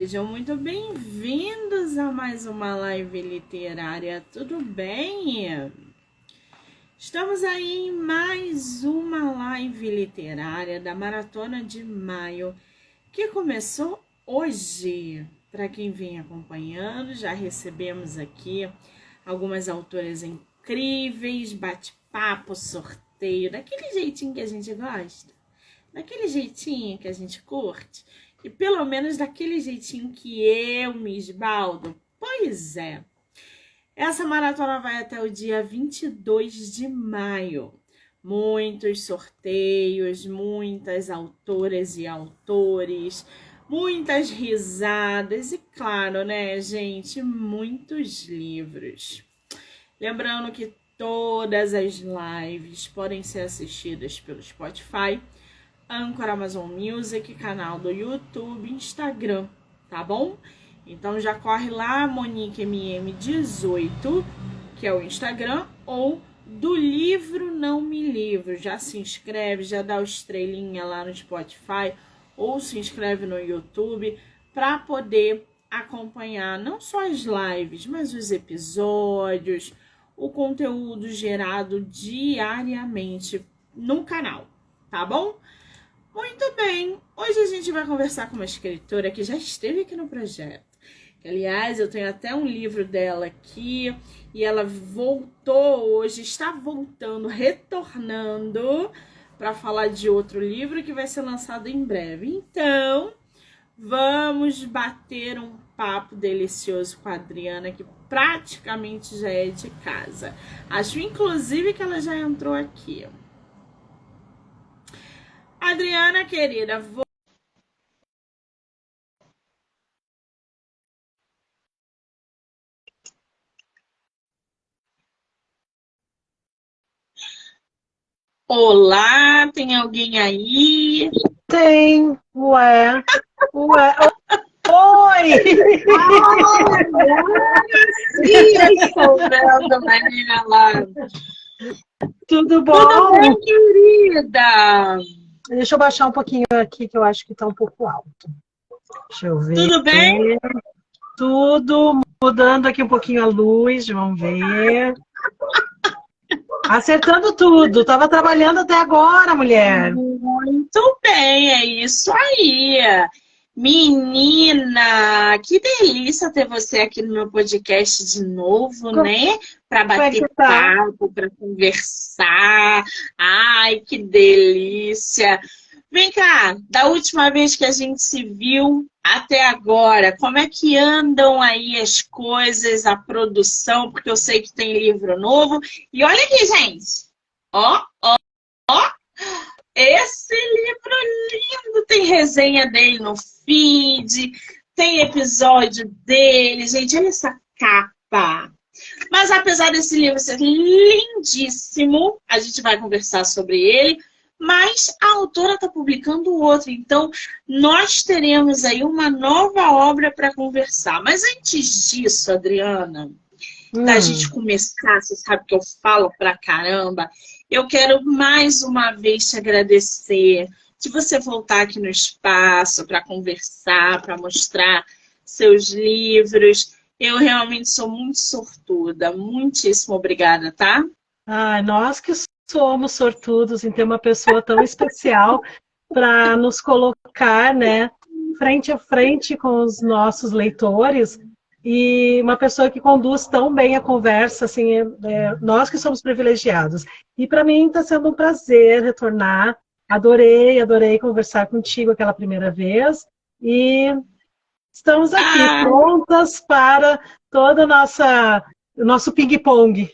Sejam muito bem-vindos a mais uma live literária, tudo bem? Estamos aí em mais uma live literária da Maratona de Maio, que começou hoje. Para quem vem acompanhando, já recebemos aqui algumas autoras incríveis, bate-papo, sorteio, daquele jeitinho que a gente gosta, daquele jeitinho que a gente curte. E pelo menos daquele jeitinho que eu me esbaldo. Pois é. Essa maratona vai até o dia 22 de maio. Muitos sorteios, muitas autoras e autores, muitas risadas e, claro, né, gente, muitos livros. Lembrando que todas as lives podem ser assistidas pelo Spotify, Anchor, Amazon Music, canal do YouTube, Instagram, tá bom? Então já corre lá, MoniqueMM18, que é o Instagram, ou do Livro Não Me Livro. Já se inscreve, já dá o estrelinha lá no Spotify, ou se inscreve no YouTube, para poder acompanhar não só as lives, mas os episódios, o conteúdo gerado diariamente no canal, tá bom? Muito bem, hoje a gente vai conversar com uma escritora que já esteve aqui no projeto. Aliás, eu tenho até um livro dela aqui e ela voltou hoje, está voltando, retornando para falar de outro livro que vai ser lançado em breve. Então, vamos bater um papo delicioso com a Adriana, que praticamente já é de casa. Acho inclusive que ela já entrou aqui. Adriana, querida, olá, tem alguém aí? Tem, ué. Oi! Sim, estou vendo, Marinela. Tudo Tudo bom? bem, querida? Deixa eu baixar um pouquinho aqui, que eu acho que está um pouco alto. Deixa eu ver. Tudo bem? Tudo mudando aqui um pouquinho a luz, vamos ver. Acertando tudo. Estava trabalhando até agora, mulher. Muito bem, é isso aí. Menina, que delícia ter você aqui no meu podcast de novo, Como né? Para é que bater tá? papo, para conversar. Ai, que delícia. Vem cá, da última vez que a gente se viu até agora, como é que andam aí as coisas, a produção? Porque eu sei que tem livro novo. E olha aqui, gente. Ó, esse livro lindo, tem resenha dele no feed, tem episódio dele, gente, olha essa capa. Mas apesar desse livro ser lindíssimo, a gente vai conversar sobre ele, mas a autora está publicando outro, então nós teremos aí uma nova obra para conversar. Mas antes disso, Adriana, da gente Hum. começar, você sabe que eu falo pra caramba, eu quero mais uma vez te agradecer de você voltar aqui no espaço para conversar, para mostrar seus livros. Eu realmente sou muito sortuda. Muitíssimo obrigada, tá? Ai, nós que somos sortudos em ter uma pessoa tão especial para nos colocar, né, frente a frente com os nossos leitores e uma pessoa que conduz tão bem a conversa, assim, nós que somos privilegiados. E para mim está sendo um prazer retornar. Adorei conversar contigo aquela primeira vez e estamos aqui Ah, prontas para toda o nosso ping-pong.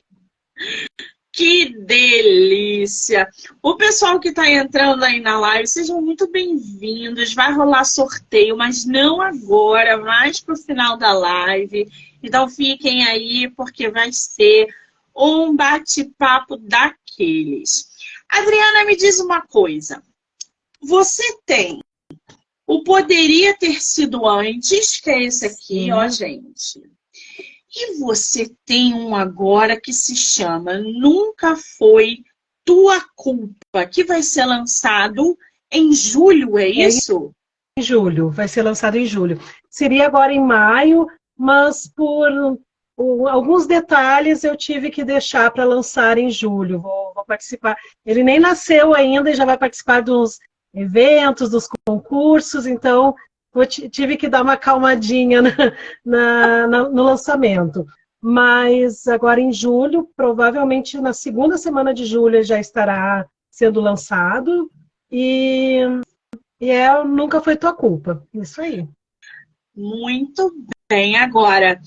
que delícia! O pessoal que está entrando aí na live, sejam muito bem-vindos. Vai rolar sorteio, mas não agora, mais para o final da live. Então fiquem aí, porque vai ser um bate-papo daqueles. Adriana, me diz uma coisa. Você tem o Poderia Ter Sido Antes, que é esse aqui, ó, Sim. gente. E você tem um agora que se chama Nunca Foi Tua Culpa, que vai ser lançado em julho, é É isso? em julho, vai ser lançado em julho. seria agora em maio, mas por alguns detalhes eu tive que deixar para lançar em julho. Vou participar. Ele nem nasceu ainda e já vai participar dos eventos, dos concursos, então tive que dar uma calmadinha no lançamento. Mas agora em julho, provavelmente na segunda semana de julho, ele já estará sendo lançado. E Nunca Foi Tua Culpa. Isso aí. Muito bem. Agora,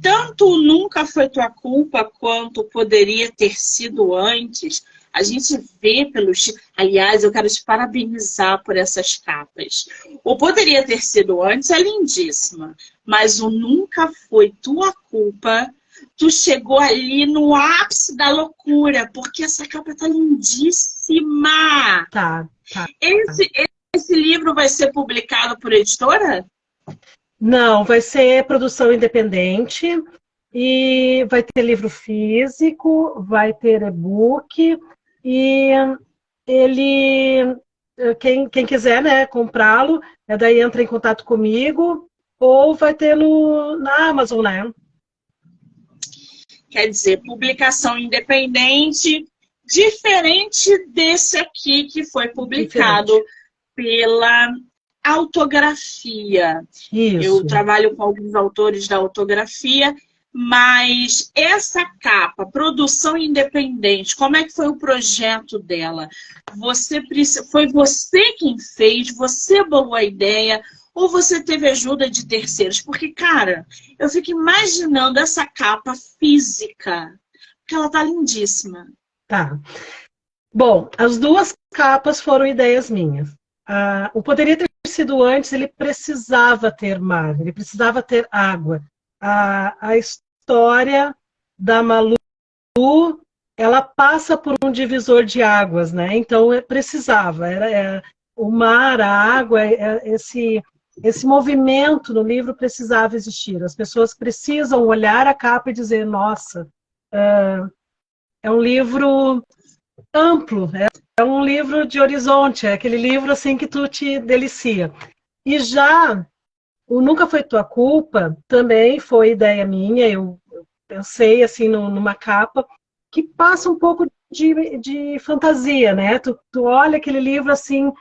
tanto Nunca Foi Tua Culpa quanto Poderia Ter Sido Antes, a gente vê pelos... Aliás, eu quero te parabenizar por essas capas. O Poderia Ter Sido Antes é lindíssima, mas o Nunca Foi Tua Culpa, tu chegou ali no ápice da loucura, porque essa capa tá lindíssima. Tá. Esse livro vai ser publicado por editora? Não, vai ser produção independente e vai ter livro físico, vai ter e-book e quem quiser, né, comprá-lo, daí entra em contato comigo ou vai ter na Amazon, né? Quer dizer, publicação independente, diferente desse aqui que foi publicado pela Autografia. Isso. Eu trabalho com alguns autores da Autografia, mas essa capa, produção independente, como é que foi o projeto dela? Foi você quem fez? Você bolou a ideia? Ou você teve ajuda de terceiros? Porque, cara, eu fico imaginando essa capa física, porque ela tá lindíssima. Tá. Bom, as duas capas foram ideias minhas. O Poderia Ter Sido Antes, ele precisava ter mar, ele precisava ter água. A história da Malu, ela passa por um divisor de águas, né? Então, precisava. O mar, a água, esse movimento no livro precisava existir. As pessoas precisam olhar a capa e dizer, nossa, é um livro amplo, é um livro de horizonte, é aquele livro assim que tu te delicia. E já o Nunca Foi Tua Culpa também foi ideia minha, eu pensei assim numa capa que passa um pouco de fantasia, né? Tu olha aquele livro assim,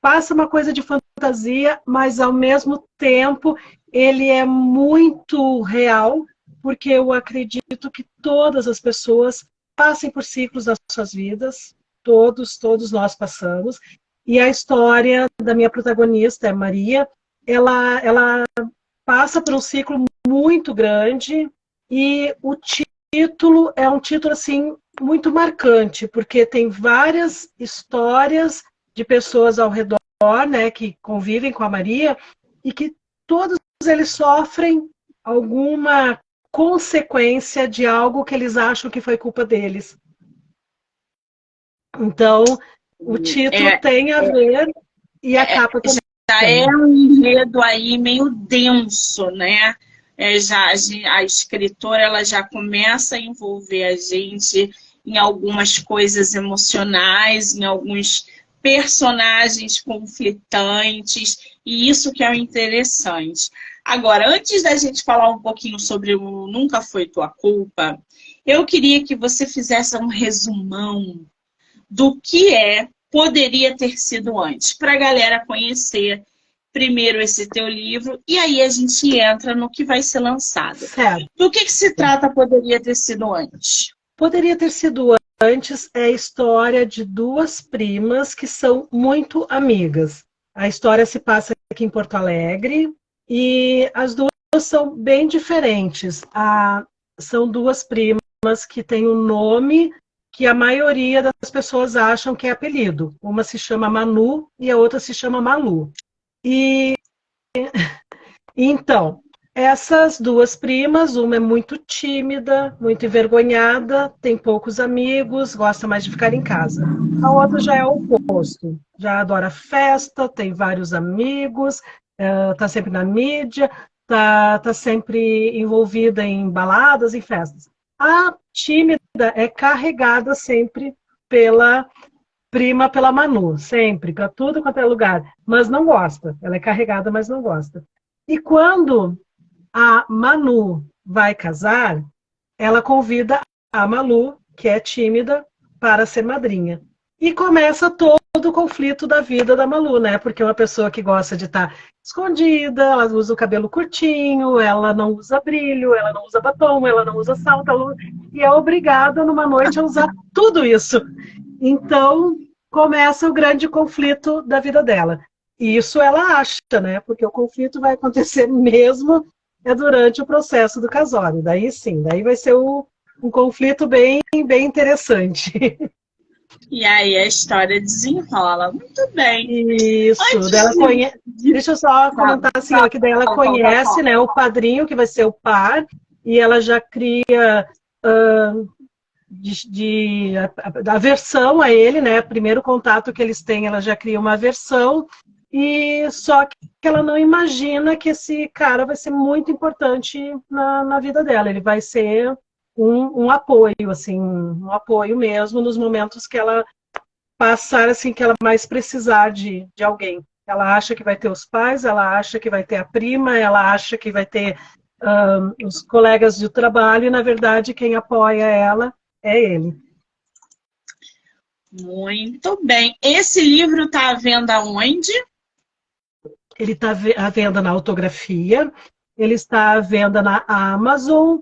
passa uma coisa de fantasia, mas ao mesmo tempo ele é muito real, porque eu acredito que todas as pessoas passem por ciclos das suas vidas, todos nós passamos, e a história da minha protagonista, Maria, ela passa por um ciclo muito grande, e o título é um título assim muito marcante, porque tem várias histórias de pessoas ao redor, né, que convivem com a Maria, e que todos eles sofrem alguma consequência de algo que eles acham que foi culpa deles. Então, o título tem a ver e a capa também. Já é um enredo aí meio denso, né? A escritora ela já começa a envolver a gente em algumas coisas emocionais, em alguns personagens conflitantes, e isso que é o interessante. Agora, antes da gente falar um pouquinho sobre o Nunca Foi Tua Culpa, eu queria que você fizesse um resumão do que Poderia Ter Sido Antes, para a galera conhecer primeiro esse teu livro, e aí a gente entra no que vai ser lançado. Certo. Do que se trata Poderia Ter Sido Antes? Poderia Ter Sido Antes é a história de duas primas que são muito amigas. A história se passa aqui em Porto Alegre e as duas são bem diferentes. São duas primas que têm um nome que a maioria das pessoas acham que é apelido. Uma se chama Manu e a outra se chama Malu. Então, essas duas primas, uma é muito tímida, muito envergonhada, tem poucos amigos, gosta mais de ficar em casa. A outra já é o oposto, já adora festa, tem vários amigos, está sempre na mídia, está sempre envolvida em baladas e festas. A tímida é carregada sempre pela Manu, sempre, para tudo quanto é lugar, mas não gosta. Ela é carregada, mas não gosta. E quando a Manu vai casar, ela convida a Malu, que é tímida, para ser madrinha. E começa todo o conflito da vida da Malu, né? Porque é uma pessoa que gosta de estar escondida, ela usa o cabelo curtinho, ela não usa brilho, ela não usa batom, ela não usa salto, e é obrigada numa noite a usar tudo isso. Então começa o grande conflito da vida dela. E isso ela acha, né? Porque o conflito vai acontecer mesmo durante o processo do casório. Daí sim, daí vai ser um conflito bem, bem interessante. E aí a história desenrola. Muito bem. Isso, dela deixa eu só comentar assim, ó, que daí ela conhece, né, o padrinho, que vai ser o par, e ela já cria a aversão a ele, né, primeiro contato que eles têm, ela já cria uma aversão, e só que ela não imagina que esse cara vai ser muito importante na vida dela, ele vai ser um apoio, assim, um apoio mesmo nos momentos que ela passar, assim, que ela mais precisar de alguém. Ela acha que vai ter os pais, ela acha que vai ter a prima, ela acha que vai ter os colegas de trabalho, e na verdade quem apoia ela é ele. Muito bem. Esse livro está à venda onde? Ele está à venda na Autografia, ele está à venda na Amazon,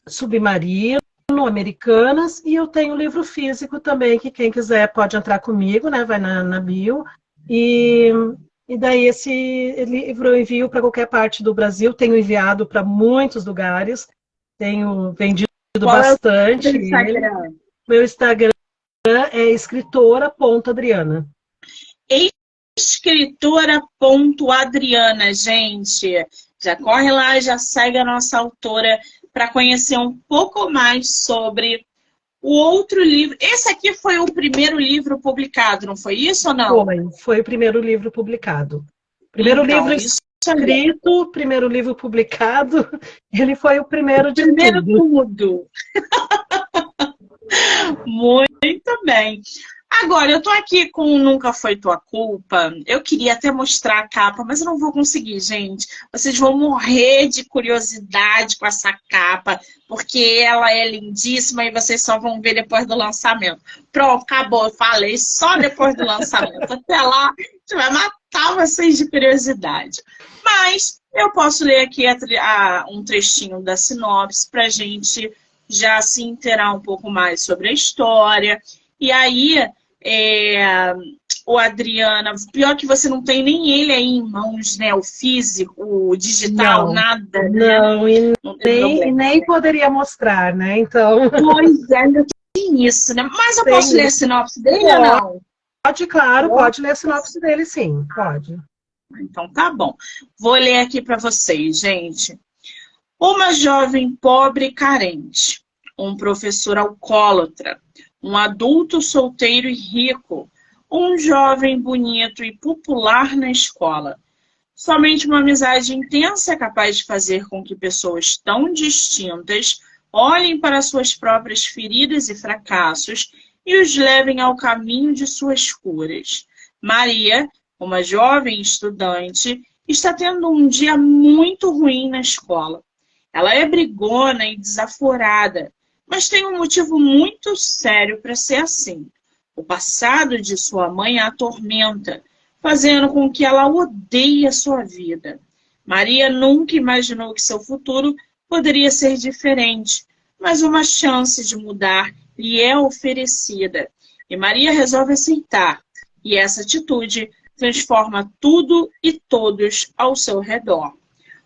Submarino, Americanas, e eu tenho um livro físico também, que quem quiser pode entrar comigo, né? Vai na bio. E daí esse livro eu envio para qualquer parte do Brasil, tenho enviado para muitos lugares, tenho vendido bastante. É o Instagram? Meu Instagram é escritora.adriana. Escritora.adriana, gente. Já corre lá, já segue a nossa autora para conhecer um pouco mais sobre o outro livro. Esse aqui foi o primeiro livro publicado, não foi isso ou não? Foi o primeiro livro publicado. Primeiro então, livro escrito, primeiro livro publicado, ele foi o primeiro de primeiro tudo. Muito bem. Agora, eu tô aqui com Nunca Foi Tua Culpa. Eu queria até mostrar a capa, mas eu não vou conseguir, gente. Vocês vão morrer de curiosidade com essa capa, porque ela é lindíssima e vocês só vão ver depois do lançamento. Pronto, acabou. Eu falei só depois do lançamento. Até lá, a gente vai matar vocês de curiosidade. Mas eu posso ler aqui um trechinho da sinopse pra gente já se inteirar um pouco mais sobre a história. E aí... o Adriana, pior que você não tem nem ele aí em mãos, né? O físico, o digital, não, nada. Não, né? e nem poderia mostrar, né? Então. Pois é, ainda tem isso, né? Mas eu posso ler a sinopse dele ou não? Pode, claro, pode ler a sinopse dele, sim, pode. Então tá bom. Vou ler aqui para vocês, gente. Uma jovem pobre e carente, um professor alcoólatra, um adulto solteiro e rico, um jovem bonito e popular na escola. Somente uma amizade intensa é capaz de fazer com que pessoas tão distintas olhem para suas próprias feridas e fracassos e os levem ao caminho de suas curas. Maria, uma jovem estudante, está tendo um dia muito ruim na escola. Ela é brigona e desaforada, mas tem um motivo muito sério para ser assim. O passado de sua mãe a atormenta, fazendo com que ela odeie a sua vida. Maria nunca imaginou que seu futuro poderia ser diferente, mas uma chance de mudar lhe é oferecida. E Maria resolve aceitar, e essa atitude transforma tudo e todos ao seu redor.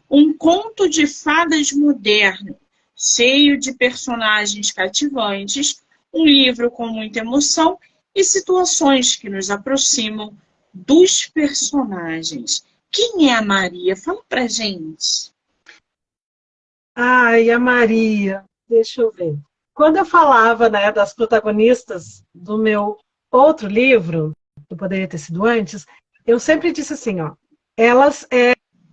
Um conto de fadas moderno, cheio de personagens cativantes, um livro com muita emoção e situações que nos aproximam dos personagens. Quem é a Maria? Fala pra gente. Ai, a Maria, deixa eu ver. Quando eu falava, né, das protagonistas do meu outro livro, que poderia ter sido antes, eu sempre disse assim, ó, elas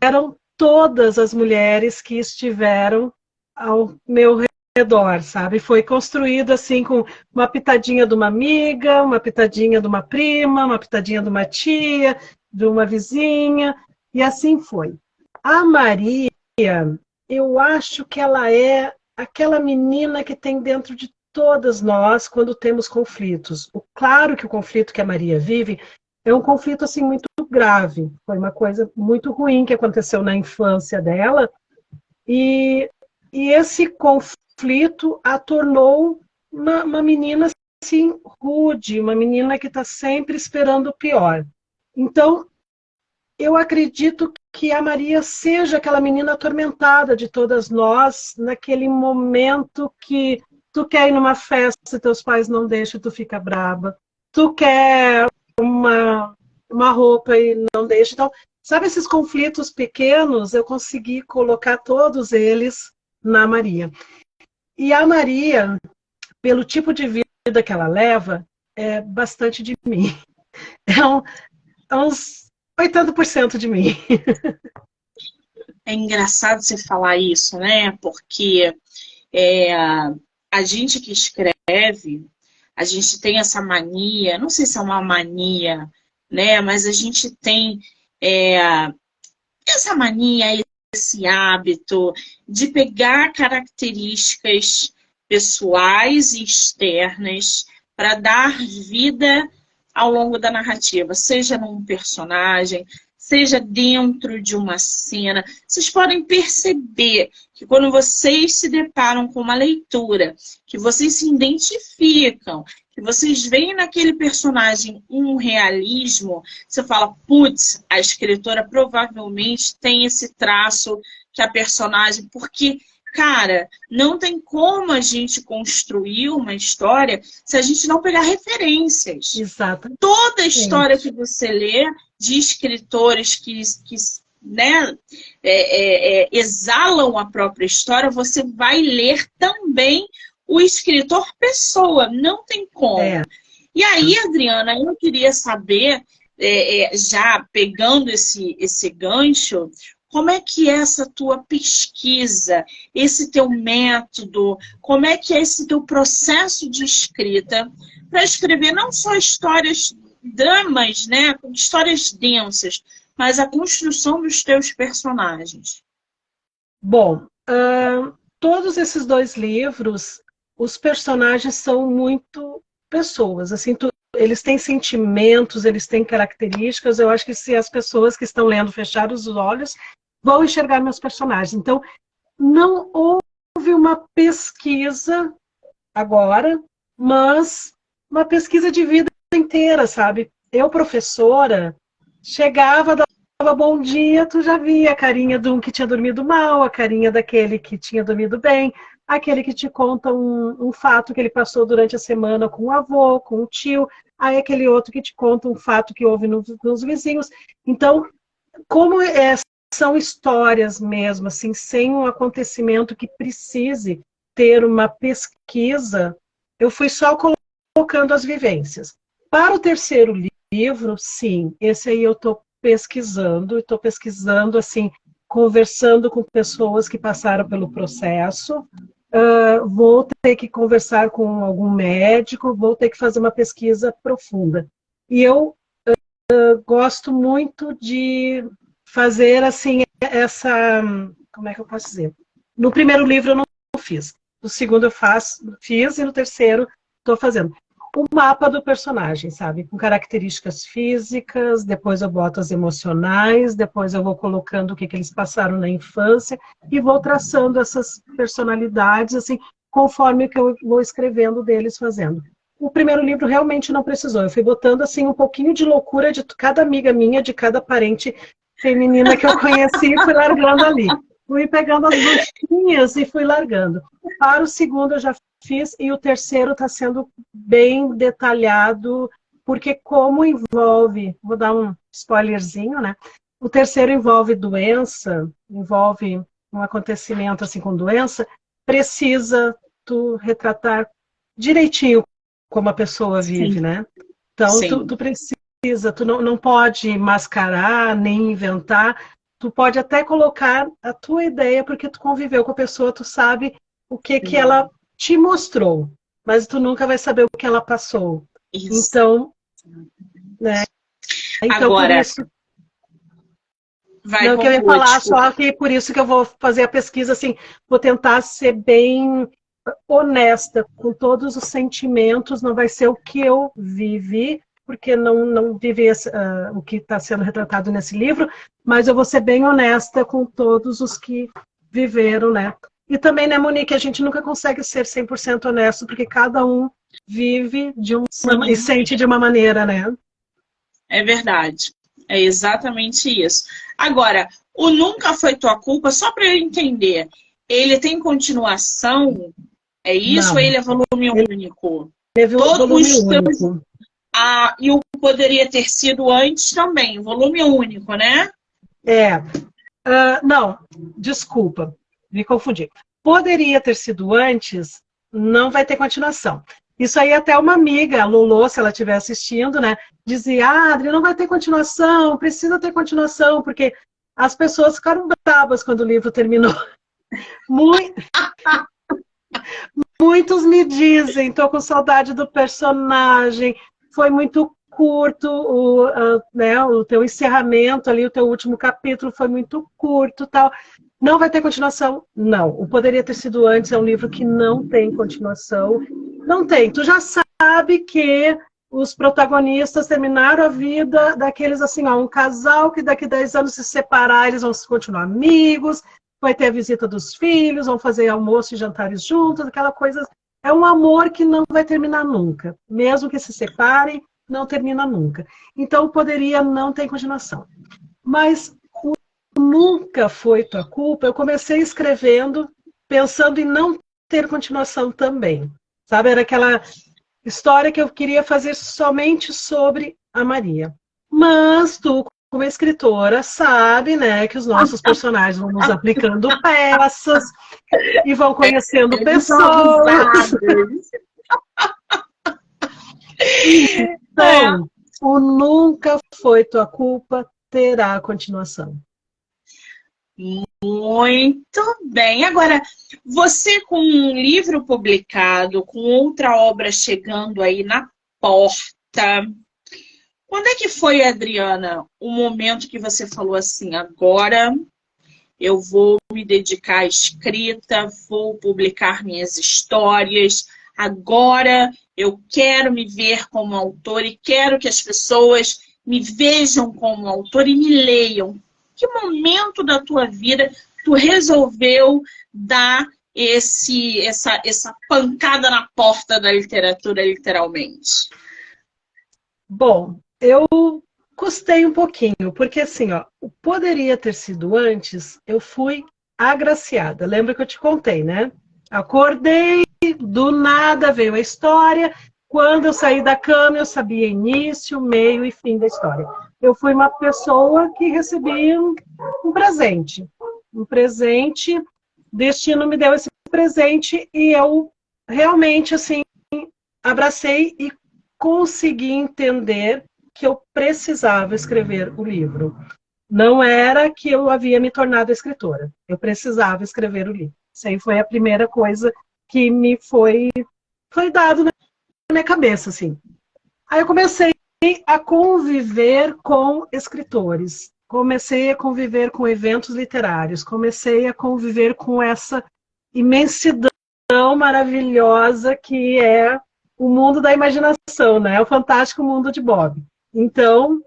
eram todas as mulheres que estiveram ao meu redor, sabe? Foi construído assim com uma pitadinha de uma amiga, uma pitadinha de uma prima, uma pitadinha de uma tia, de uma vizinha, E assim foi. A Maria, eu acho que ela é aquela menina que tem dentro de todas nós quando temos conflitos. Claro que o conflito que a Maria vive é um conflito assim muito grave. Foi uma coisa muito ruim que aconteceu na infância dela. E esse conflito a tornou uma menina assim, rude, uma menina que está sempre esperando o pior. Então, eu acredito que a Maria seja aquela menina atormentada de todas nós, naquele momento que tu quer ir numa festa e teus pais não deixam, tu fica braba. Tu quer uma roupa e não deixa. Então, sabe esses conflitos pequenos? Eu consegui colocar todos eles na Maria. E a Maria, pelo tipo de vida que ela leva, é bastante de mim. É uns 80% de mim. É engraçado você falar isso, né? Porque a gente que escreve, a gente tem essa mania, não sei se é uma mania, né? Mas a gente tem essa mania, esse hábito de pegar características pessoais e externas para dar vida ao longo da narrativa, seja num personagem, seja dentro de uma cena. Vocês podem perceber que quando vocês se deparam com uma leitura, que vocês se identificam, que vocês veem naquele personagem um realismo, você fala, putz, a escritora provavelmente tem esse traço que a personagem, porque, cara, não tem como a gente construir uma história se a gente não pegar referências. Exato. Toda história que você lê de escritores que né, exalam a própria história, você vai ler também o escritor pessoa, não tem como. E aí, Adriana, eu queria saber, já pegando esse gancho, como é que é essa tua pesquisa, esse teu método, como é que é esse teu processo de escrita para escrever não só histórias, dramas, né, histórias densas, mas a construção dos teus personagens? Bom, todos esses 2 livros, os personagens são muito pessoas, assim, eles têm sentimentos, eles têm características. Eu acho que se as pessoas que estão lendo fechar os olhos, vão enxergar meus personagens. Então, não houve uma pesquisa agora, mas uma pesquisa de vida inteira, sabe? Eu, professora, chegava, dava bom dia, tu já via a carinha de um que tinha dormido mal, a carinha daquele que tinha dormido bem, aquele que te conta um fato que ele passou durante a semana com o avô, com o tio, aí aquele outro que te conta um fato que houve nos vizinhos. Então, como são histórias mesmo, assim, sem um acontecimento que precise ter uma pesquisa, eu fui só colocando as vivências. Para o terceiro livro, sim, esse aí eu estou pesquisando, assim, conversando com pessoas que passaram pelo processo, vou ter que conversar com algum médico, vou ter que fazer uma pesquisa profunda. E eu gosto muito de fazer, assim, como é que eu posso dizer? No primeiro livro eu não fiz, no segundo eu fiz e no terceiro estou fazendo. O mapa do personagem, sabe? Com características físicas, depois eu boto as emocionais, depois eu vou colocando o que eles passaram na infância e vou traçando essas personalidades, assim, conforme que eu vou escrevendo deles fazendo. O primeiro livro realmente não precisou. Eu fui botando, assim, um pouquinho de loucura de cada amiga minha, de cada parente feminina que eu conheci e fui largando ali. Fui pegando as bruxinhas e fui largando. Para o segundo eu já fiz, e o terceiro está sendo bem detalhado, porque como envolve, vou dar um spoilerzinho, né? O terceiro envolve doença, envolve um acontecimento assim com doença, precisa tu retratar direitinho como a pessoa vive, né? Então tu precisa, tu não pode mascarar, nem inventar, tu pode até colocar a tua ideia, porque tu conviveu com a pessoa, tu sabe o que ela te mostrou, mas tu nunca vai saber o que ela passou. Isso. Então, né? Então, agora, por isso... Vai, Não, que eu ia conclua, falar desculpa. só que por isso que eu vou fazer a pesquisa, assim, vou tentar ser bem honesta com todos os sentimentos, não vai ser o que eu vivi, porque não vivi o que está sendo retratado nesse livro, mas eu vou ser bem honesta com todos os que viveram, né? E também, né, Monique, a gente nunca consegue ser 100% honesto, porque cada um vive e Sim, sente de uma maneira, né? é verdade. É exatamente isso. Agora, o Nunca Foi Tua Culpa, só para eu entender, ele tem continuação? É isso ou Não, ele é volume ele único? teve o volume Os teus. único. Ah, e o Poderia Ter Sido Antes também, volume único, né? É, não, desculpa, me confundi. Poderia ter sido antes, não vai ter continuação. Isso aí até uma amiga, a Lolo, se ela estiver assistindo, né, dizia, Adri, não vai ter continuação, precisa ter continuação, porque as pessoas ficaram bravas quando o livro terminou. Muitos me dizem, estou com saudade do personagem, foi muito curto né, o teu encerramento ali, o teu último capítulo foi muito curto, tal. Não vai ter continuação? Não. O Poderia Ter Sido Antes é um livro que não tem continuação. Não tem. Tu já sabe que os protagonistas terminaram a vida daqueles assim, ó, um casal que daqui a 10 anos se separar, eles vão continuar amigos, vai ter a visita dos filhos, vão fazer almoço e jantares juntos, aquela coisa. É um amor que não vai terminar nunca. Mesmo que se separem, não termina nunca. Então, poderia não ter continuação. Mas Nunca Foi Tua Culpa, eu comecei escrevendo pensando em não ter continuação também. Sabe, era aquela história que eu queria fazer somente sobre a Maria. Mas tu, como escritora, sabe, né, que os nossos personagens vão nos aplicando peças e vão conhecendo Eles são pessoas. abusados. É. Então, o Nunca Foi Tua Culpa terá continuação. Muito bem. Agora, você com um livro publicado, com outra obra chegando aí na porta, quando é que foi, Adriana, o momento que você falou assim, agora eu vou me dedicar à escrita, vou publicar minhas histórias, agora eu quero me ver como autor e quero que as pessoas me vejam como autor e me leiam. Que momento da tua vida tu resolveu dar essa pancada na porta da literatura, literalmente? Bom, eu custei um pouquinho, porque assim, ó, poderia ter sido antes, eu fui agraciada. Lembra que eu te contei, né? Acordei, do nada veio a história. Quando eu saí da cama, eu sabia início, meio e fim da história. Eu fui uma pessoa que recebia um presente. Um presente, destino me deu esse presente e eu realmente, assim, abracei e consegui entender que eu precisava escrever o livro. Não era que eu havia me tornado escritora. Eu precisava escrever o livro. Isso aí foi a primeira coisa que me foi dado na minha cabeça, assim. Aí eu comecei a conviver com escritores. Comecei a conviver com eventos literários. Comecei a conviver com essa imensidão maravilhosa que é o mundo da imaginação, né? O fantástico mundo de Bob. Então,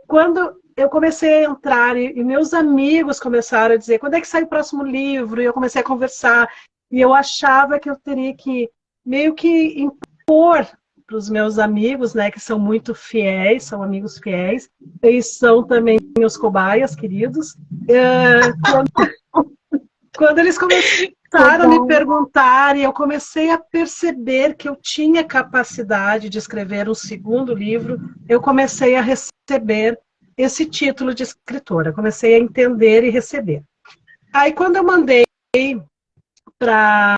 quando eu comecei a entrar e meus amigos começaram a dizer quando é que sai o próximo livro, e eu comecei a conversar, e eu achava que eu teria que meio que impor para os meus amigos, né, que são muito fiéis, são amigos fiéis, eles são também os cobaias queridos, quando eles começaram a me perguntar e eu comecei a perceber que eu tinha capacidade de escrever um segundo livro, eu comecei a receber esse título de escritora, comecei a entender e receber. Aí quando eu mandei para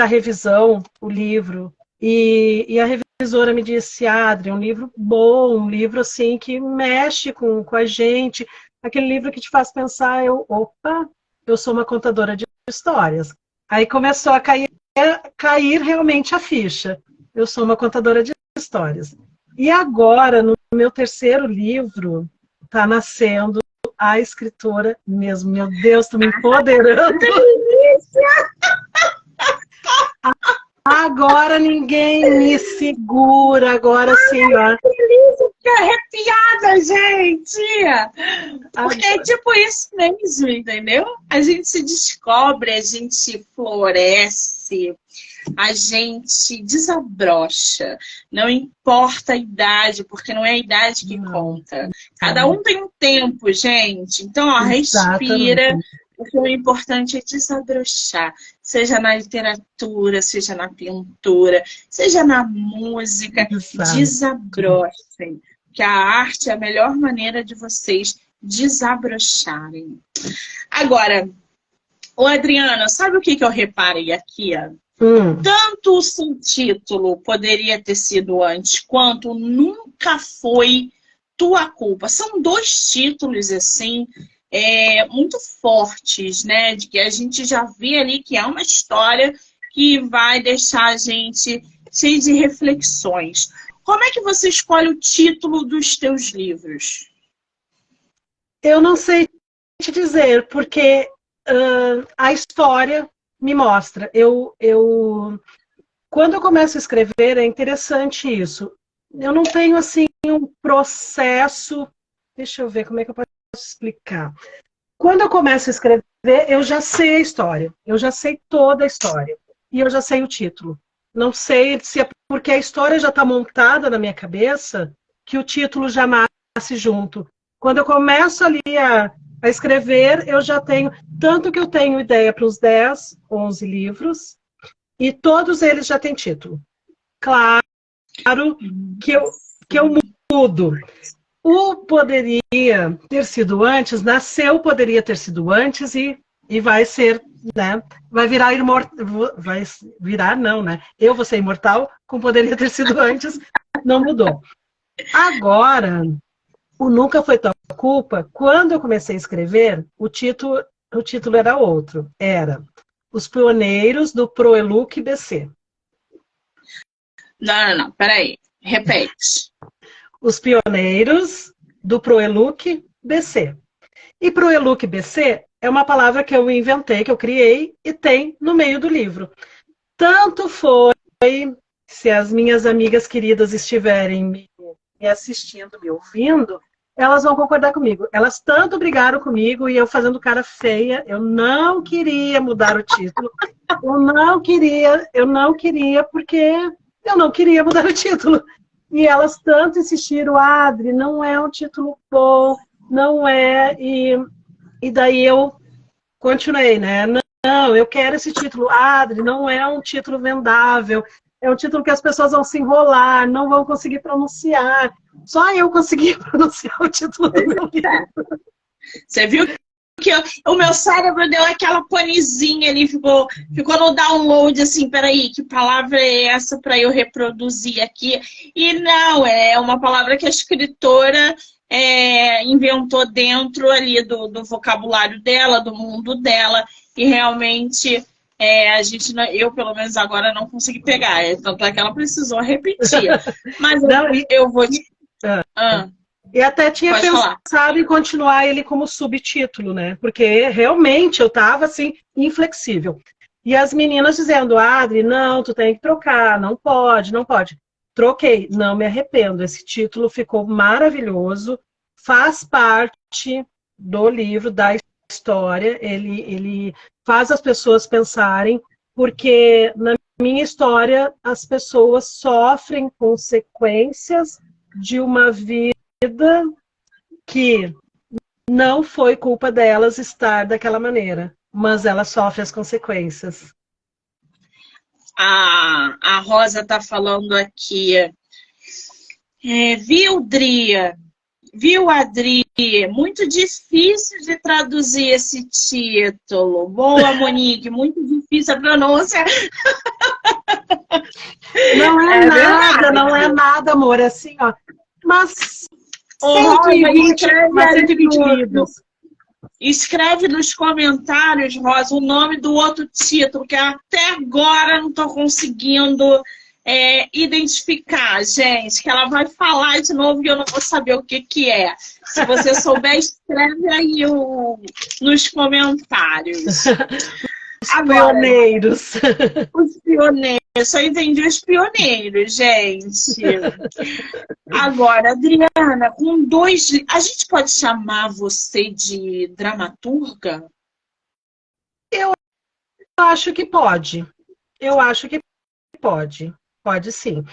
revisão o livro e a revisora me disse, Adri, um livro bom, um livro assim que mexe com a gente, aquele livro que te faz pensar, opa, eu sou uma contadora de histórias. Aí começou a cair realmente a ficha. Eu sou uma contadora de histórias. E agora, no meu terceiro livro, está nascendo a escritora mesmo. Meu Deus, tô me empoderando. Agora ninguém me segura, agora sim, ó. Fiquei arrepiada, gente! Porque é tipo isso mesmo, entendeu? A gente se descobre, a gente floresce, a gente desabrocha. Não importa a idade, porque não é a idade que conta. Cada um tem um tempo, gente. Então, ó, respira. Porque o importante é desabrochar, seja na literatura, seja na pintura, seja na música, desabrochem, que a arte é a melhor maneira de vocês desabrocharem. Agora, ô Adriana, sabe o que eu reparei aqui? Tanto o seu título poderia ter sido antes, quanto nunca foi tua culpa. São dois títulos, assim, muito fortes, né? De que a gente já vê ali que é uma história que vai deixar a gente cheio de reflexões. Como é que você escolhe o título dos teus livros? Eu não sei te dizer, porque a história me mostra. Quando eu começo a escrever, é interessante isso. Eu não tenho, assim, um processo... Deixa eu ver como é que eu posso explicar. Quando eu começo a escrever, eu já sei a história. Eu já sei toda a história. E eu já sei o título. Não sei se é porque a história já está montada na minha cabeça que o título já nasce junto. Quando eu começo ali a escrever, eu já tenho... Tanto que eu tenho ideia para os 10, 11 livros, e todos eles já têm título. Claro que eu mudo. O poderia ter sido antes, nasceu, poderia ter sido antes e vai ser, né? Vai virar imortal. Vai virar, não, né? Eu vou ser imortal, como poderia ter sido antes, não mudou. Agora, o Nunca Foi Tua Culpa, quando eu comecei a escrever, o título era outro. Era Os Pioneiros do Proeluc BC. Não, peraí. Repete. Os Pioneiros do Proeluc BC. E Proeluc BC é uma palavra que eu inventei, que eu criei, e tem no meio do livro. Tanto foi, se as minhas amigas queridas estiverem me assistindo, me ouvindo, elas vão concordar comigo. Elas tanto brigaram comigo e eu fazendo cara feia, eu não queria mudar o título. Eu não queria, porque eu não queria mudar o título. E elas tanto insistiram, Adri, não é um título bom, não é. E daí eu continuei, né? Não, eu quero esse título. Adri, não é um título vendável, é um título que as pessoas vão se enrolar, não vão conseguir pronunciar. Só eu consegui pronunciar o título do meu livro. Você viu que o meu cérebro deu aquela panezinha ali, ficou no download, assim, peraí, que palavra é essa para eu reproduzir aqui? E não, é uma palavra que a escritora inventou dentro ali do vocabulário dela, do mundo dela, e realmente eu pelo menos agora não consegui pegar, tanto é que ela precisou repetir. Mas eu vou te... E até tinha pensado em continuar ele como subtítulo, né? Porque realmente eu estava assim, inflexível. E as meninas dizendo, Adri, não, tu tem que trocar, não pode. Troquei, não me arrependo. Esse título ficou maravilhoso, faz parte do livro, da história, ele faz as pessoas pensarem, porque na minha história as pessoas sofrem consequências de uma vida que não foi culpa delas estar daquela maneira, mas elas sofrem as consequências. A Rosa está falando aqui. Viu, Adri? Muito difícil de traduzir esse título. Boa, Monique, muito difícil a pronúncia. Não é nada, amor, assim, ó. Mas 120 livros. Escreve nos comentários, Rosa, o nome do outro título, que até agora não estou conseguindo identificar, gente, que ela vai falar de novo e eu não vou saber o que que é. Se você souber, escreve aí nos comentários. Agora, Pioneiros. os pioneiros, eu só entendi os pioneiros, gente. Agora, Adriana, com dois... A gente pode chamar você de dramaturga? Eu acho que pode. Eu acho que pode. Pode sim.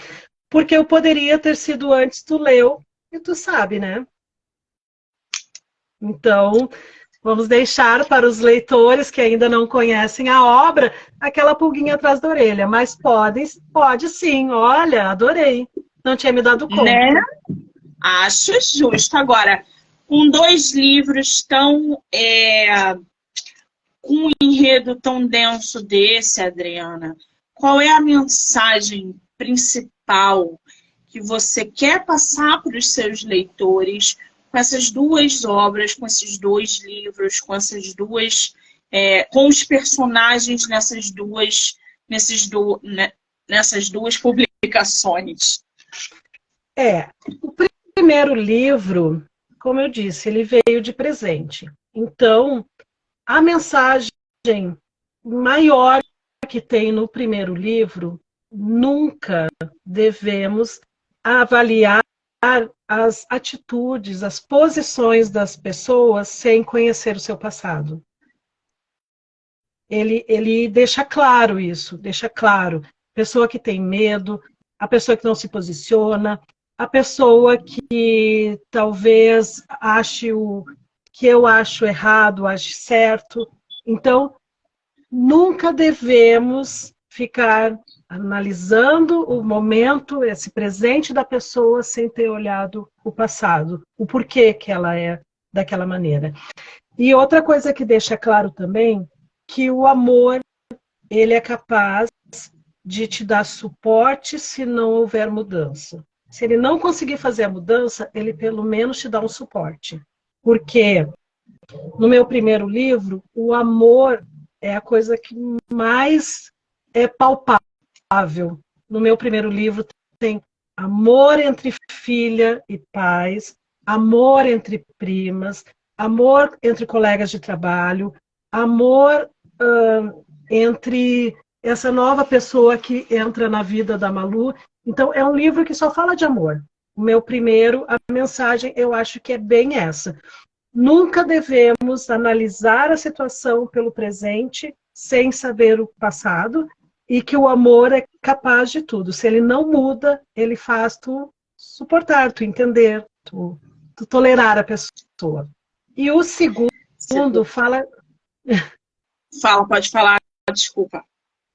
Porque eu poderia ter sido antes do Leo, e tu sabe, né? Então, vamos deixar para os leitores que ainda não conhecem a obra aquela pulguinha atrás da orelha. Mas pode sim. Olha, adorei. Não tinha me dado conta. Né? Acho justo. Agora, com dois livros com um enredo tão denso desse, Adriana, qual é a mensagem principal que você quer passar para os seus leitores com essas duas obras, com esses dois livros, com com os personagens nessas duas publicações? O primeiro livro, como eu disse, ele veio de presente. Então, a mensagem maior que tem no primeiro livro, nunca devemos avaliar as atitudes, as posições das pessoas sem conhecer o seu passado. Ele deixa claro isso, deixa claro. Pessoa que tem medo, a pessoa que não se posiciona, a pessoa que talvez ache o que eu acho errado, ache certo. Então, nunca devemos ficar analisando o momento, esse presente da pessoa, sem ter olhado o passado, o porquê que ela é daquela maneira. E outra coisa que deixa claro também, que o amor, ele é capaz de te dar suporte se não houver mudança. Se ele não conseguir fazer a mudança, ele pelo menos te dá um suporte. Porque no meu primeiro livro, o amor é a coisa que mais é palpável. No meu primeiro livro tem amor entre filha e pais, amor entre primas, amor entre colegas de trabalho, amor entre essa nova pessoa que entra na vida da Malu. Então, é um livro que só fala de amor. O meu primeiro, a mensagem, eu acho que é bem essa. Nunca devemos analisar a situação pelo presente sem saber o passado e que o amor é capaz de tudo. Se ele não muda, ele faz tu suportar, tu entender, tu tolerar a pessoa. E o segundo fala... Pode falar, desculpa.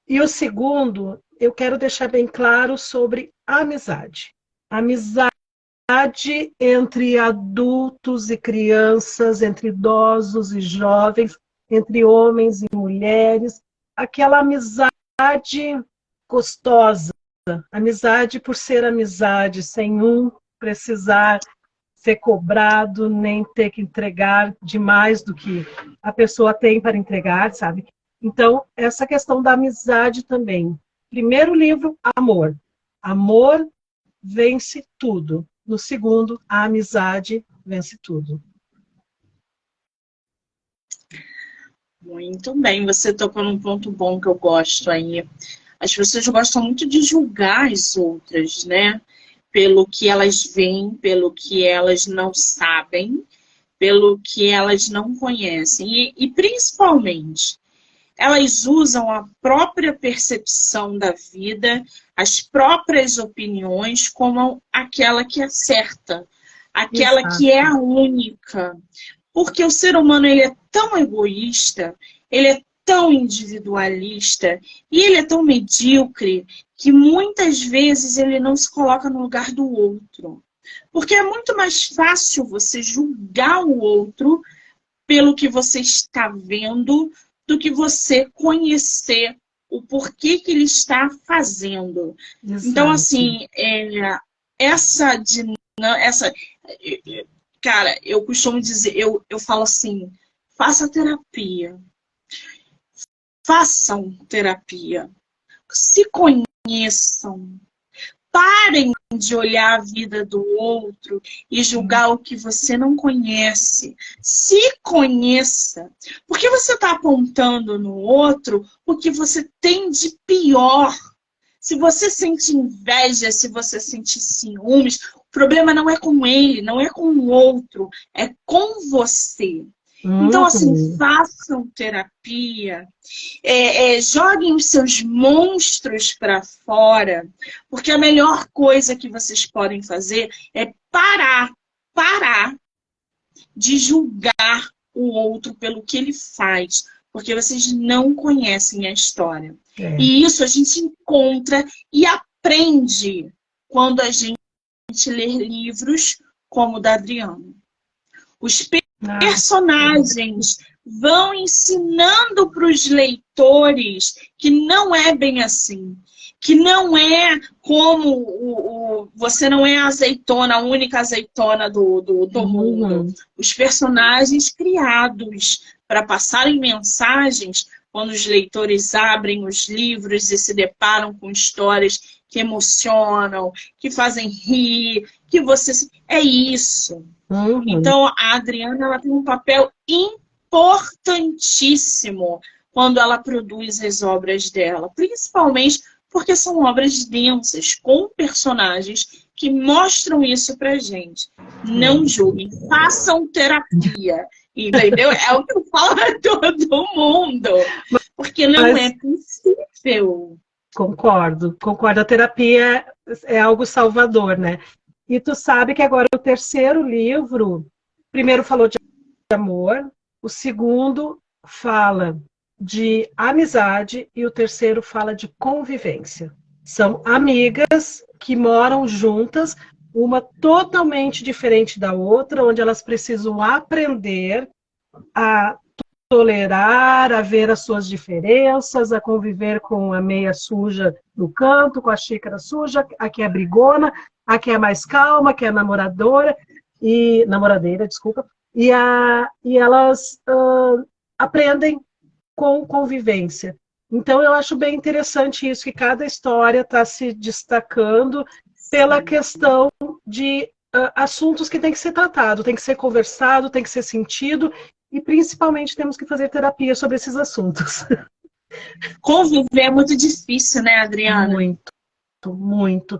E o segundo, eu quero deixar bem claro sobre a amizade. Amizade entre adultos e crianças, entre idosos e jovens, entre homens e mulheres, aquela amizade gostosa, amizade por ser amizade, sem um precisar ser cobrado, nem ter que entregar demais do que a pessoa tem para entregar, sabe? Então, essa questão da amizade também. Primeiro livro, amor. Amor vence tudo. No segundo, a amizade vence tudo. Muito bem, você tocou num ponto bom que eu gosto aí. As pessoas gostam muito de julgar as outras, né? Pelo que elas veem, pelo que elas não sabem, pelo que elas não conhecem. E principalmente, elas usam a própria percepção da vida, as próprias opiniões, como aquela que é certa, aquela Exato. que é a única. Porque o ser humano ele é tão egoísta, ele é tão individualista e ele é tão medíocre que muitas vezes ele não se coloca no lugar do outro. Porque é muito mais fácil você julgar o outro pelo que você está vendo do que você conhecer o porquê que ele está fazendo. Exato. Então, assim, cara, eu costumo dizer, eu falo assim, faça terapia. Façam terapia. Se conheçam. Parem de olhar a vida do outro e julgar o que você não conhece. Se conheça. Por que você está apontando no outro o que você tem de pior? Se você sente inveja, se você sente ciúmes, o problema não é com ele, não é com o outro, é com você. Então, assim, façam terapia, joguem os seus monstros para fora, porque a melhor coisa que vocês podem fazer é parar de julgar o outro pelo que ele faz, porque vocês não conhecem a história. E isso a gente encontra e aprende quando a gente lê livros como o da Adriana. Os personagens vão ensinando para os leitores que não é bem assim. Que não é como você não é a azeitona, a única azeitona do mundo. Os personagens criados para passarem mensagens quando os leitores abrem os livros e se deparam com histórias que emocionam, que fazem rir, que você... É isso. Então, a Adriana ela tem um papel importantíssimo quando ela produz as obras dela, principalmente porque são obras densas, com personagens que mostram isso pra gente. Não julguem, façam terapia, entendeu? É o que eu falo a todo mundo, porque não é possível. Concordo. A terapia é algo salvador, né? E tu sabe que agora o terceiro livro, primeiro falou de amor, o segundo fala de amizade e o terceiro fala de convivência. São amigas que moram juntas, uma totalmente diferente da outra, onde elas precisam aprender a tolerar, a ver as suas diferenças, a conviver com a meia suja no canto, com a xícara suja, a que é brigona, a que é mais calma, que é namoradeira, e elas aprendem com convivência. Então, eu acho bem interessante isso, que cada história está se destacando pela questão de assuntos que tem que ser tratado, tem que ser conversado, tem que ser sentido, e principalmente temos que fazer terapia sobre esses assuntos. Conviver é muito difícil, né, Adriana? Muito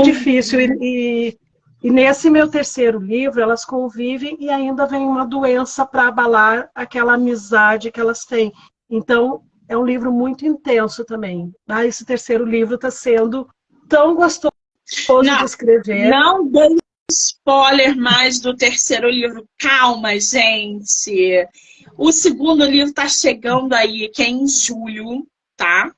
difícil. E nesse meu terceiro livro, elas convivem e ainda vem uma doença para abalar aquela amizade que elas têm. Então, é um livro muito intenso também. Esse terceiro livro está sendo tão gostoso de escrever. Não dê spoiler mais do terceiro livro. Calma, gente. O segundo livro está chegando aí, que é em julho, tá?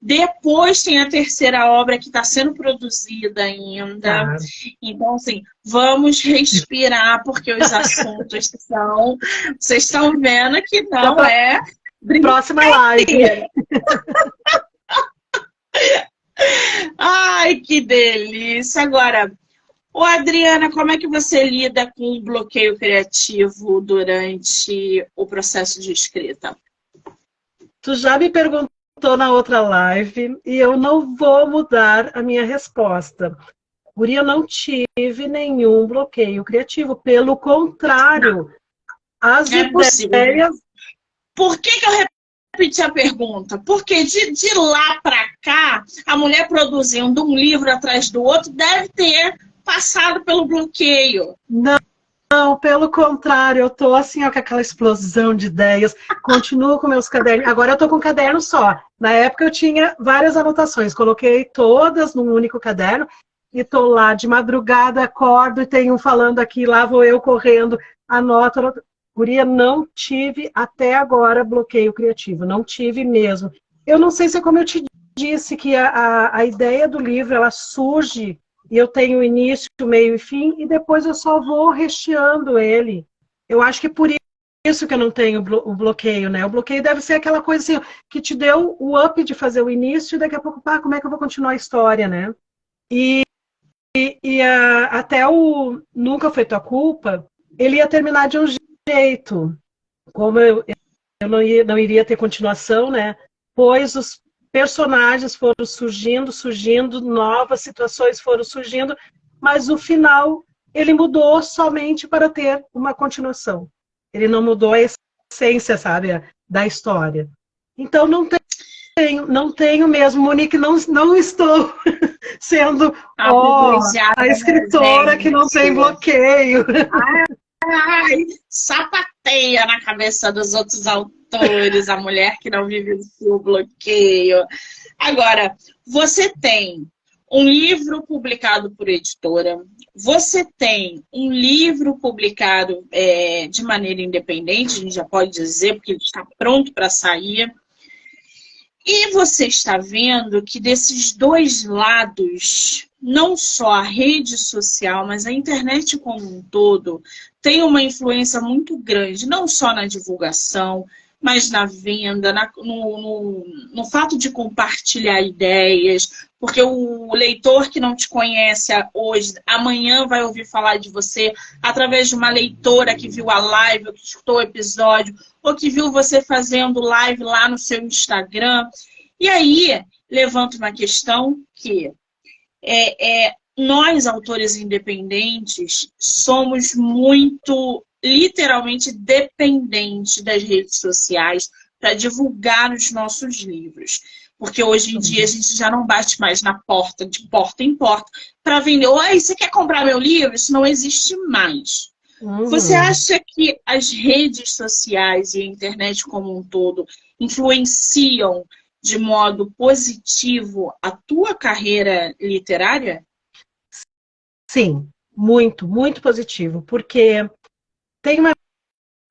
Depois tem a terceira obra que está sendo produzida ainda. Então, assim, vamos respirar, porque os assuntos são... Vocês estão vendo que não é... Próxima live. Ai, que delícia. Agora, Adriana, como é que você lida com o bloqueio criativo durante o processo de escrita? Tu já me perguntou na outra live e eu não vou mudar a minha resposta. Guria, eu não tive nenhum bloqueio criativo. Pelo contrário, as ideias... Por que eu repeti a pergunta? Porque de lá para cá, a mulher produzindo um livro atrás do outro deve ter passado pelo bloqueio. Não, pelo contrário, eu tô assim, ó, com aquela explosão de ideias, continuo com meus cadernos, agora eu tô com um caderno só. Na época eu tinha várias anotações, coloquei todas num único caderno e tô lá de madrugada, acordo e tem um falando aqui, lá vou eu correndo, anoto. Guria, não tive até agora bloqueio criativo, não tive mesmo. Eu não sei se é como eu te disse, que a ideia do livro, ela surge e eu tenho início, meio e fim, e depois eu só vou recheando ele. Eu acho que por isso que eu não tenho o bloqueio, né? O bloqueio deve ser aquela coisa assim, que te deu o up de fazer o início, e daqui a pouco, como é que eu vou continuar a história, né? Até o Nunca Foi Tua Culpa, ele ia terminar de um jeito. Como eu não iria ter continuação, né? Pois personagens foram surgindo, novas situações foram surgindo, mas o final ele mudou somente para ter uma continuação. Ele não mudou a essência, sabe, da história. Então não tenho mesmo, Monique, não estou sendo a escritora que não tem bloqueio. Ai, sapateia na cabeça dos outros autores, a mulher que não vive o bloqueio. Agora, você tem um livro publicado por editora, você tem um livro publicado de maneira independente, a gente já pode dizer, porque ele está pronto para sair. E você está vendo que desses dois lados, não só a rede social, mas a internet como um todo, tem uma influência muito grande, não só na divulgação, mas na venda, no fato de compartilhar ideias, porque o leitor que não te conhece hoje, amanhã vai ouvir falar de você através de uma leitora que viu a live, ou que escutou o episódio, ou que viu você fazendo live lá no seu Instagram. E aí, levanta uma questão que nós, autores independentes, somos muito, literalmente, dependentes das redes sociais para divulgar os nossos livros. Porque hoje em dia a gente já não bate mais na porta, de porta em porta, para vender. Oi, você quer comprar meu livro? Isso não existe mais. Você acha que as redes sociais e a internet como um todo influenciam de modo positivo a tua carreira literária? Sim, muito, muito positivo, porque tem uma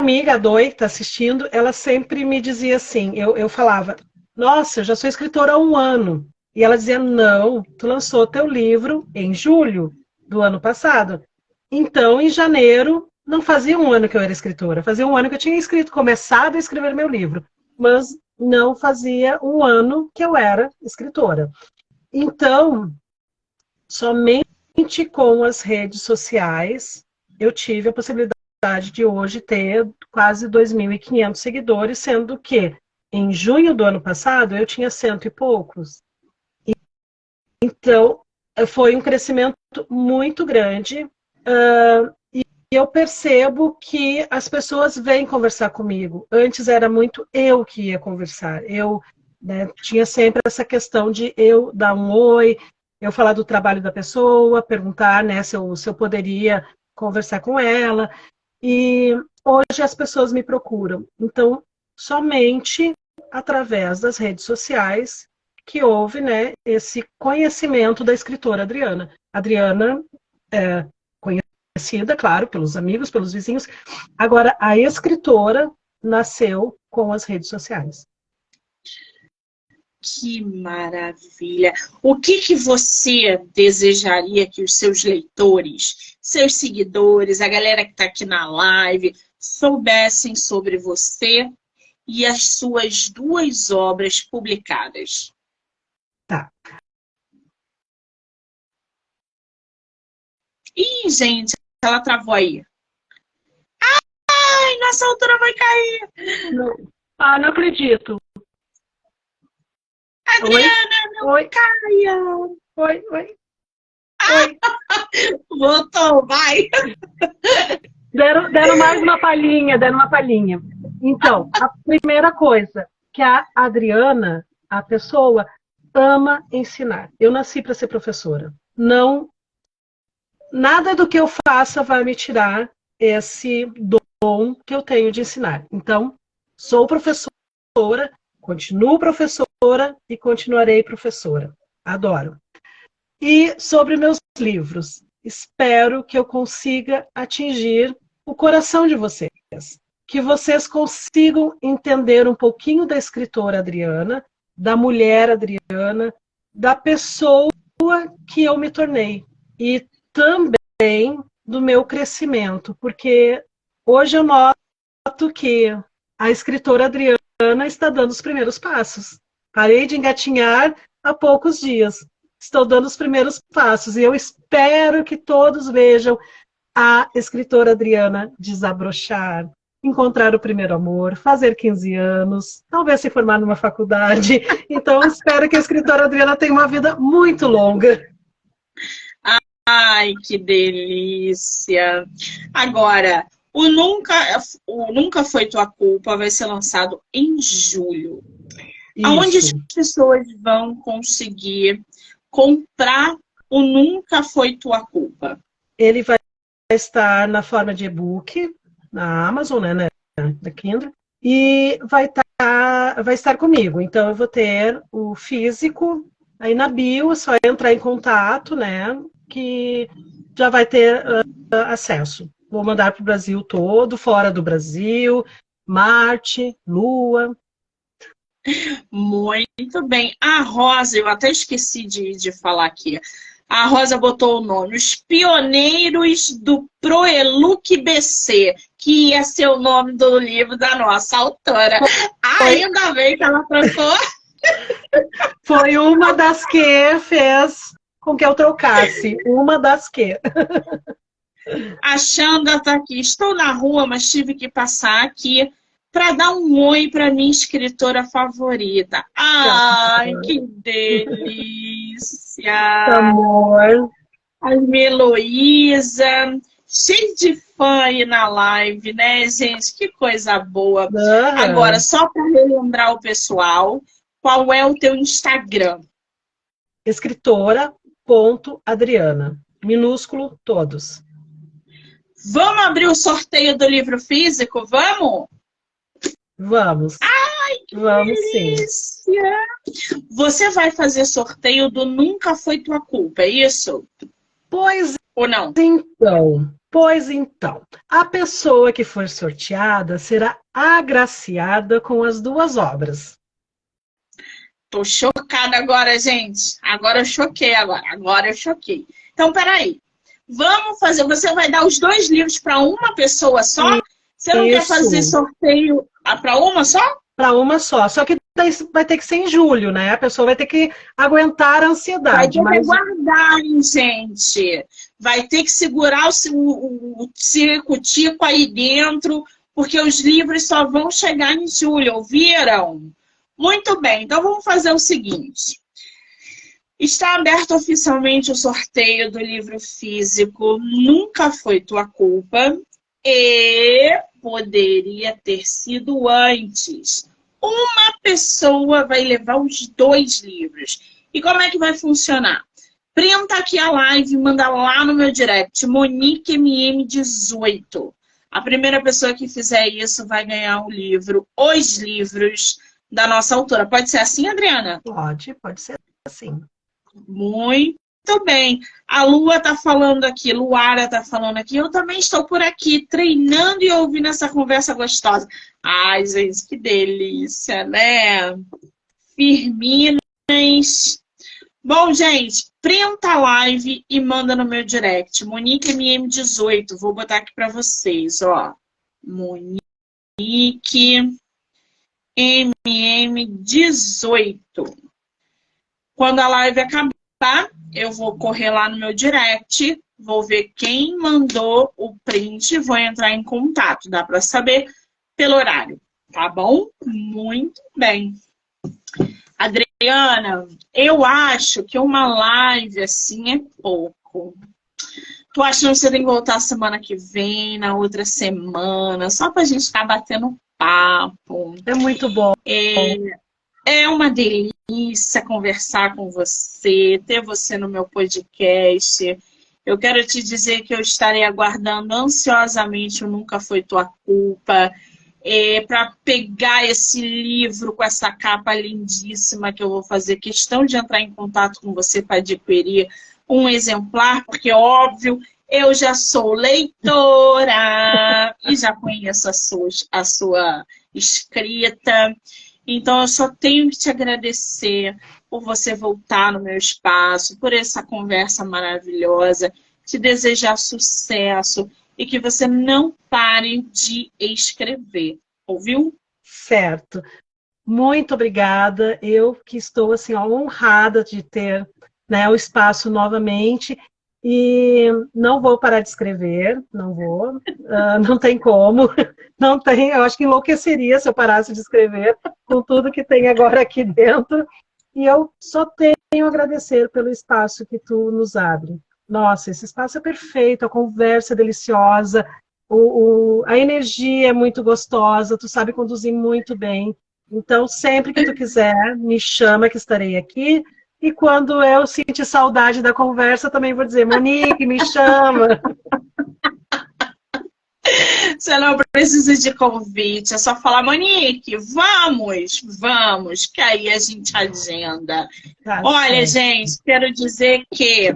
amiga, a Doi, que está assistindo, ela sempre me dizia assim, eu falava, nossa, eu já sou escritora há 1 ano, e ela dizia, não, tu lançou teu livro em julho do ano passado, então em janeiro, não fazia 1 ano que eu era escritora, fazia 1 ano que eu tinha começado a escrever meu livro, mas não fazia 1 ano que eu era escritora. Então, somente com as redes sociais, eu tive a possibilidade de hoje ter quase 2.500 seguidores, sendo que em junho do ano passado eu tinha 100 e poucos. Então, foi um crescimento muito grande e eu percebo que as pessoas vêm conversar comigo. Antes era muito eu que ia conversar. Eu tinha sempre essa questão de eu dar um oi, eu falar do trabalho da pessoa, perguntar se eu poderia conversar com ela. E hoje as pessoas me procuram. Então, somente através das redes sociais que houve esse conhecimento da escritora Adriana. Adriana é conhecida, claro, pelos amigos, pelos vizinhos. Agora, a escritora nasceu com as redes sociais. Que maravilha! O que você desejaria que os seus leitores, seus seguidores, a galera que está aqui na live, soubessem sobre você e as suas 2 obras publicadas? Tá. Ih, gente, ela travou aí. Ai, nossa altura vai cair! Não acredito. Adriana, não caia! Oi. Voltou, vai! Deram mais uma palhinha, Então, a primeira coisa, que a Adriana, a pessoa, ama ensinar. Eu nasci para ser professora. Não, nada do que eu faça vai me tirar esse dom que eu tenho de ensinar. Então, sou professora, continuo professora e continuarei professora. Adoro. E sobre meus livros, espero que eu consiga atingir o coração de vocês, que vocês consigam entender um pouquinho da escritora Adriana, da mulher Adriana, da pessoa que eu me tornei e também do meu crescimento, porque hoje eu noto que a escritora Adriana está dando os primeiros passos. Parei de engatinhar há poucos dias. Estou dando os primeiros passos e eu espero que todos vejam a escritora Adriana desabrochar. encontrar o primeiro amor, fazer 15 anos, talvez se formar numa faculdade. Então, espero que a escritora Adriana tenha uma vida muito longa. Ai, que delícia! Agora, o Nunca Foi Tua Culpa vai ser lançado em julho. Aonde as Isso. pessoas vão conseguir comprar o Nunca Foi Tua Culpa? Ele vai estar na forma de e-book, na Amazon, né, da Kindle, e vai estar comigo. Então, eu vou ter o físico, aí na bio, é só entrar em contato, né, que já vai ter acesso. Vou mandar para o Brasil todo, fora do Brasil, Marte, Lua. Muito bem. A Rosa, eu até esqueci de falar aqui. A Rosa botou o nome, Os Pioneiros do Proeluc BC, que ia ser o nome do livro da nossa autora. Ainda bem que ela trocou. Foi uma das que fez com que eu trocasse. Uma das que. A Xanda tá aqui. Estou na rua, mas tive que passar aqui para dar um oi para minha escritora favorita. Ai, que delícia! Amor. A Heloísa, cheio de fã aí na live, né, gente? Que coisa boa. Agora, só para relembrar o pessoal, qual é o teu Instagram? Escritora.adriana. Minúsculo, todos. Vamos abrir o sorteio do livro físico? Vamos? Vamos. Ai, que Vamos delícia! Sim. Você vai fazer sorteio do Nunca Foi Tua Culpa, é isso? Pois ou não? Pois então, a pessoa que for sorteada será agraciada com as duas obras. Tô chocada agora, gente. Agora eu choquei agora. Agora eu choquei. Então, peraí. Vamos fazer. Você vai dar os 2 livros para uma pessoa só? Você não quer fazer sorteio para uma só? Para uma só. Só que daí vai ter que ser em julho, né? A pessoa vai ter que aguentar a ansiedade. Vai ter que aguardar, hein, gente? Vai ter que segurar o circo-tico aí dentro, porque os livros só vão chegar em julho, ouviram? Muito bem, então vamos fazer o seguinte. Está aberto oficialmente o sorteio do livro físico Nunca Foi Tua Culpa e poderia ter sido antes. Uma pessoa vai levar os 2 livros. E como é que vai funcionar? Printa aqui a live e manda lá no meu direct, MoniqueMM18. A primeira pessoa que fizer isso vai ganhar o livro, os livros da nossa autora. Pode ser assim, Adriana? Pode ser assim. Muito bem. A Lua tá falando aqui, Luara tá falando aqui. Eu também estou por aqui, treinando e ouvindo essa conversa gostosa. Ai, gente, que delícia, né? Firminas. Bom, gente, printa a live e manda no meu direct. MoniqueMM18. Vou botar aqui para vocês, ó. MoniqueMM18. Quando a live acabar, eu vou correr lá no meu direct, vou ver quem mandou o print, vou entrar em contato. Dá para saber pelo horário, tá bom? Muito bem. Adriana, eu acho que uma live assim é pouco. Tô achando que você tem que voltar semana que vem, na outra semana, só pra gente ficar batendo papo. É muito bom. É uma delícia conversar com você, ter você no meu podcast. Eu quero te dizer que eu estarei aguardando ansiosamente o Nunca Foi Tua Culpa, para pegar esse livro com essa capa lindíssima, que eu vou fazer questão de entrar em contato com você para adquirir um exemplar, porque, óbvio, eu já sou leitora e já conheço a sua escrita. Então, eu só tenho que te agradecer por você voltar no meu espaço, por essa conversa maravilhosa, te desejar sucesso e que você não pare de escrever. Ouviu? Certo. Muito obrigada. Eu que estou assim, honrada de ter, né, o espaço novamente. E não vou parar de escrever, não vou, não tem como. Não tem, eu acho que enlouqueceria se eu parasse de escrever com tudo que tem agora aqui dentro. E eu só tenho a agradecer pelo espaço que tu nos abre. Nossa, esse espaço é perfeito, a conversa é deliciosa, a energia é muito gostosa, tu sabe conduzir muito bem. Então, sempre que tu quiser, me chama que estarei aqui. E quando eu sentir saudade da conversa, também vou dizer, Monique, me chama. Você não precisa de convite, é só falar, Monique, vamos, que aí a gente agenda. Tá Olha, certo. gente, quero dizer que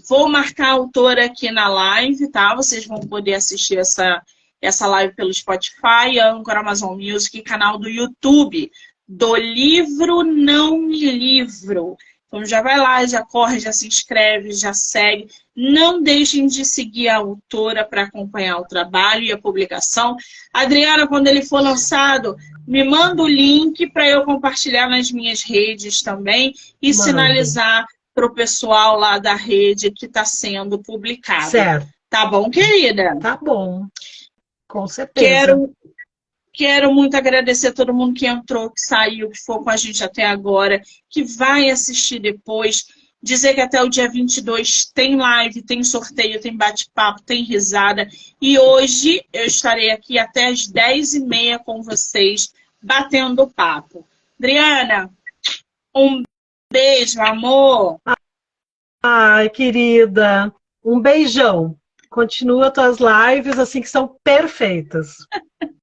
vou marcar a autora aqui na live, tá? Vocês vão poder assistir essa live pelo Spotify, Anchor, Amazon Music, canal do YouTube, do Livro Não Me Livro. Então já vai lá, já corre, já se inscreve, já segue. Não deixem de seguir a autora para acompanhar o trabalho e a publicação. Adriana, quando ele for lançado, me manda o link para eu compartilhar nas minhas redes também e Manda. sinalizar para o pessoal lá da rede que está sendo publicado. Certo. Tá bom, querida? Tá bom. Com certeza. Quero muito agradecer a todo mundo que entrou, que saiu, que ficou com a gente até agora, que vai assistir depois. Dizer que até o dia 22 tem live, tem sorteio, tem bate-papo, tem risada. E hoje eu estarei aqui até as 10h30 com vocês, batendo papo. Adriana, um beijo, amor. Ai, querida, um beijão. Continua tuas lives assim que são perfeitas.